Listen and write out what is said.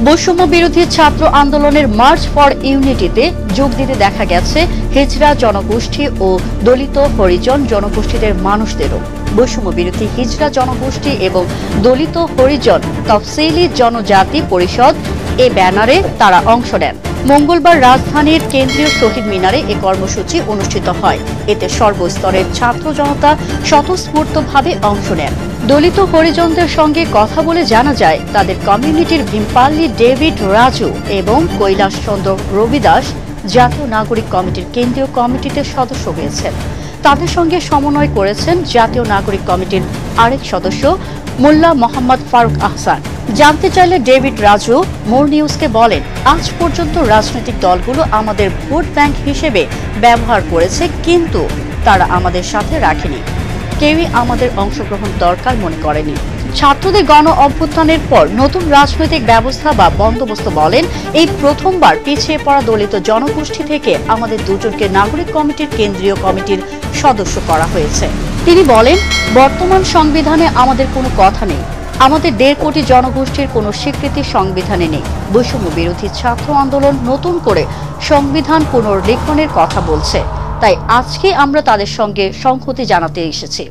বৈষম্য বিরোধী ছাত্র আন্দোলনের মার্চ ফর ইউনিটিতে যোগ দিতে দেখা গেছে হিজড়া জনগোষ্ঠী ও দলিত হরিজন জনগোষ্ঠীদের মানুষদেরও। বৈষম্য বিরোধী হিজড়া জনগোষ্ঠী এবং দলিত হরিজন তফসিলি জনজাতি পরিষদ এ ব্যানারে তারা অংশ নেন। মঙ্গলবার রাজধানীর কেন্দ্রীয় শহীদ মিনারে এ কর্মসূচি অনুষ্ঠিত হয়। এতে সর্বস্তরের ছাত্র জনতা স্বতঃস্ফূর্তভাবে অংশ নেন। দলিত হরিজনদের সঙ্গে কথা বলে জানা যায়, তাদের কমিউনিটির ভীমপাল্লী ডেভিড রাজু এবং কৈলাস চন্দ্র রবিদাস জাতীয় নাগরিক কমিটির কেন্দ্রীয় কমিটিতে সদস্য হয়েছেন। তাদের সঙ্গে সমন্বয় করেছেন জাতীয় নাগরিক কমিটির আরেক সদস্য মোল্লা মোহাম্মদ ফারুক আহসান। জানতে চাইলে ডেভিড রাজু মোর নিউজকে বলেন, আজ পর্যন্ত রাজনৈতিক দলগুলো আমাদের ভোট ব্যাংক হিসেবে ব্যবহার করেছে, কিন্তু তারা আমাদের সাথে রাখেনি। কেউই আমাদের অংশগ্রহণ দরকার মনে করেনি। ছাত্রদের গণ অভ্যুত্থানের পর নতুন রাজনৈতিক ব্যবস্থা বা বন্দোবস্ত বলেন, এই প্রথমবার পিছিয়ে পড়া দলিত জনগোষ্ঠী থেকে আমাদের দুজনকে নাগরিক কমিটির কেন্দ্রীয় কমিটির সদস্য করা হয়েছে। তিনি বলেন, বর্তমান সংবিধানে আমাদের কোনো কথা নেই। আমাদের 1.5 কোটি জনগোষ্ঠীর কোনো স্বীকৃতি সংবিধানে নেই। বৈষম্য বিরোধী ছাত্র আন্দোলন নতুন করে সংবিধান পুনর্লিখনের কথা বলছে, তাই আজকে আমরা তাদের সঙ্গে সংহতি জানাতে এসেছি।